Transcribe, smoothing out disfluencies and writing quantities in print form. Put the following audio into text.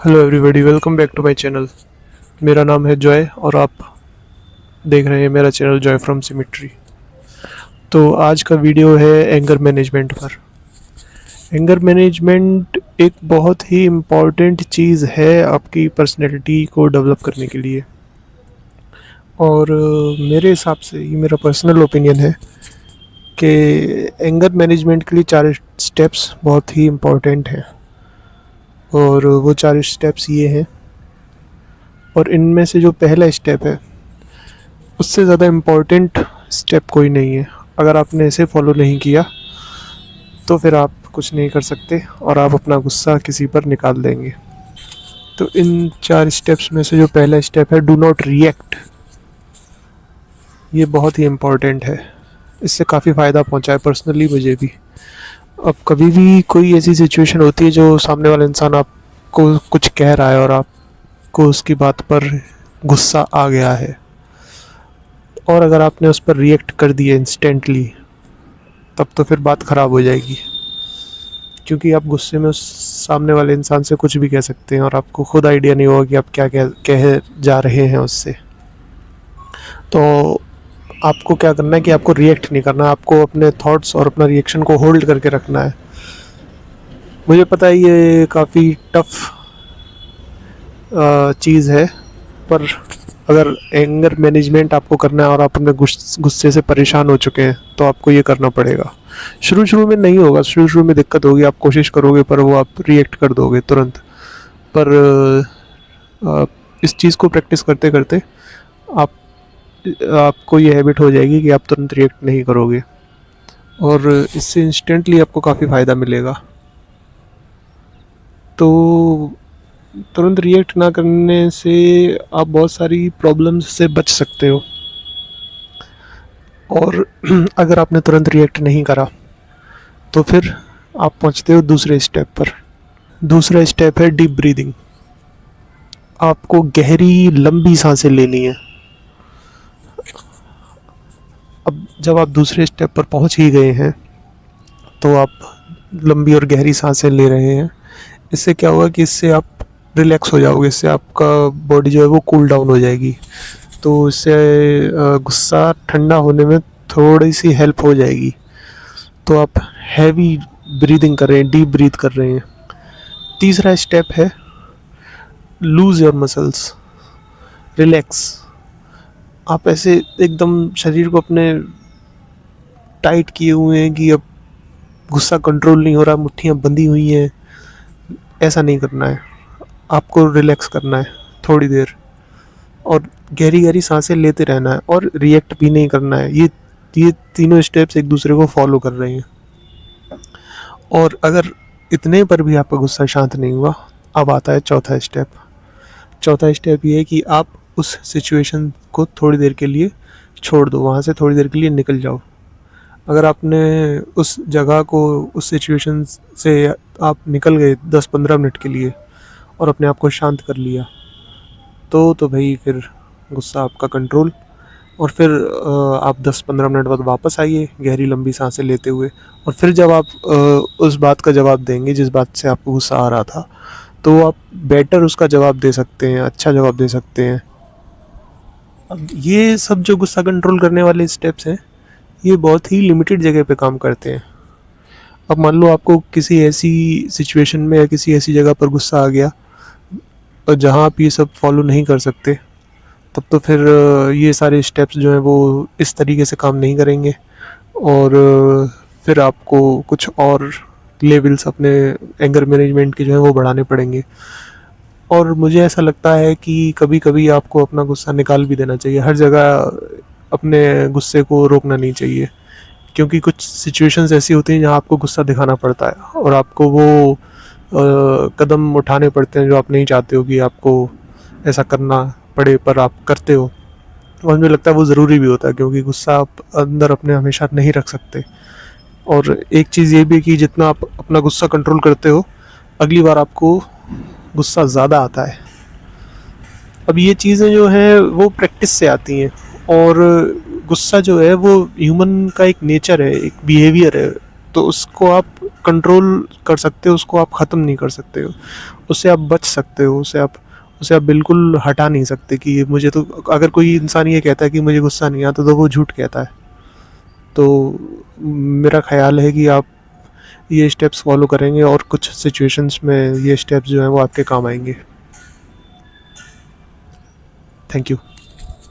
Hello everybody, welcome back to my channel. मेरा नाम है जॉय और आप देख रहे हैं मेरा चैनल जॉय फ्रॉम सिमिट्री। तो आज का वीडियो है एंगर मैनेजमेंट पर। एंगर मैनेजमेंट एक बहुत ही इम्पॉर्टेंट चीज़ है आपकी पर्सनैलिटी को डेवलप करने के लिए। और मेरे हिसाब से ये मेरा पर्सनल ओपिनियन है कि एंगर मैनेजमेंट के लिए 4 स्टेप्स बहुत ही इम्पॉर्टेंट हैं। और वो 4 स्टेप्स ये हैं, और इनमें से जो पहला स्टेप है उससे ज़्यादा इम्पोर्टेंट स्टेप कोई नहीं है। अगर आपने इसे फॉलो नहीं किया तो फिर आप कुछ नहीं कर सकते और आप अपना गुस्सा किसी पर निकाल देंगे। तो इन 4 स्टेप्स में से जो पहला स्टेप है, डू नॉट रिएक्ट, ये बहुत ही इम्पोर्टेंट है। इससे काफ़ी फ़ायदा पहुंचा है पर्सनली मुझे भी। अब कभी भी कोई ऐसी सिचुएशन होती है जो सामने वाला इंसान आपको कुछ कह रहा है और आपको उसकी बात पर गुस्सा आ गया है, और अगर आपने उस पर रिएक्ट कर दिया इंस्टेंटली, तब तो फिर बात ख़राब हो जाएगी। क्योंकि आप गुस्से में उस सामने वाले इंसान से कुछ भी कह सकते हैं और आपको खुद आइडिया नहीं होगा कि आप क्या कह जा रहे हैं उससे। तो आपको क्या करना है कि आपको रिएक्ट नहीं करना, आपको अपने थॉट्स और अपना रिएक्शन को होल्ड करके रखना है। मुझे पता है ये काफ़ी टफ चीज़ है, पर अगर एंगर मैनेजमेंट आपको करना है और आप अपने गुस्से से परेशान हो चुके हैं तो आपको ये करना पड़ेगा। शुरू में नहीं होगा, शुरू में दिक्कत होगी, आप कोशिश करोगे पर वो आप रिएक्ट कर दोगे तुरंत। पर इस चीज़ को प्रैक्टिस करते करते आप आपको ये हैबिट हो जाएगी कि आप तुरंत रिएक्ट नहीं करोगे, और इससे इंस्टेंटली आपको काफ़ी फ़ायदा मिलेगा। तो तुरंत रिएक्ट ना करने से आप बहुत सारी प्रॉब्लम्स से बच सकते हो। और अगर आपने तुरंत रिएक्ट नहीं करा तो फिर आप पहुंचते हो दूसरे स्टेप पर। दूसरा स्टेप है डीप ब्रीदिंग। आपको गहरी लंबी सांसें लेनी है। अब जब आप दूसरे स्टेप पर पहुंच ही गए हैं तो आप लंबी और गहरी सांसें ले रहे हैं। इससे क्या होगा कि इससे आप रिलैक्स हो जाओगे, इससे आपका बॉडी जो है वो कूल डाउन हो जाएगी। तो इससे गुस्सा ठंडा होने में थोड़ी सी हेल्प हो जाएगी। तो आप हैवी ब्रीदिंग कर रहे हैं, डीप ब्रीथ कर रहे हैं। तीसरा स्टेप है लूज योर मसल्स, रिलैक्स। आप ऐसे एकदम शरीर को अपने टाइट किए हुए हैं कि अब गुस्सा कंट्रोल नहीं हो रहा, मुट्ठियाँ बंधी हुई हैं, ऐसा नहीं करना है। आपको रिलैक्स करना है थोड़ी देर, और गहरी गहरी सांसें लेते रहना है, और रिएक्ट भी नहीं करना है। ये तीनों स्टेप्स एक दूसरे को फॉलो कर रहे हैं। और अगर इतने पर भी आपका गुस्सा शांत नहीं हुआ, अब आता है चौथा स्टेप। चौथा स्टेप ये है कि आप उस सिचुएशन को थोड़ी देर के लिए छोड़ दो, वहाँ से थोड़ी देर के लिए निकल जाओ। अगर आपने उस जगह को, उस सिचुएशन से आप निकल गए 10-15 मिनट के लिए और अपने आप को शांत कर लिया, तो भाई फिर गुस्सा आपका कंट्रोल। और फिर आप 10-15 मिनट बाद वापस आइए गहरी लंबी सांसें लेते हुए, और फिर जब आप उस बात का जवाब देंगे जिस बात से आपको गुस्सा आ रहा था, तो आप बेटर उसका जवाब दे सकते हैं, अच्छा जवाब दे सकते हैं। अब ये सब जो गुस्सा कंट्रोल करने वाले स्टेप्स हैं, ये बहुत ही लिमिटेड जगह पे काम करते हैं। अब मान लो आपको किसी ऐसी सिचुएशन में या किसी ऐसी जगह पर गुस्सा आ गया और जहाँ आप ये सब फॉलो नहीं कर सकते, तब तो फिर ये सारे स्टेप्स जो हैं वो इस तरीके से काम नहीं करेंगे, और फिर आपको कुछ और लेवल्स अपने एंगर मैनेजमेंट के जो हैं वो बढ़ाने पड़ेंगे। और मुझे ऐसा लगता है कि कभी कभी आपको अपना गुस्सा निकाल भी देना चाहिए। हर जगह अपने गुस्से को रोकना नहीं चाहिए, क्योंकि कुछ सिचुएशंस ऐसी होती हैं जहाँ आपको गुस्सा दिखाना पड़ता है और आपको वो कदम उठाने पड़ते हैं जो आप नहीं चाहते हो कि आपको ऐसा करना पड़े, पर आप करते हो। और मुझे लगता है वो ज़रूरी भी होता है, क्योंकि गुस्सा आप अंदर अपने हमेशा नहीं रख सकते। और एक चीज़ ये भी कि जितना आप अपना गुस्सा कंट्रोल करते हो, अगली बार आपको गुस्सा ज़्यादा आता है। अब ये चीज़ें जो हैं वो प्रैक्टिस से आती हैं, और गुस्सा जो है वो ह्यूमन का एक नेचर है, एक बिहेवियर है। तो उसको आप कंट्रोल कर सकते हो, उसको आप ख़त्म नहीं कर सकते हो, उससे आप बच सकते हो, उसे आप बिल्कुल हटा नहीं सकते कि मुझे तो, अगर कोई इंसान ये कहता है कि मुझे गुस्सा नहीं आता तो वो झूठ कहता है। तो मेरा ख़्याल है कि आप ये स्टेप्स फॉलो करेंगे और कुछ सिचुएशंस में ये स्टेप्स जो हैं वो आपके काम आएंगे। Thank you.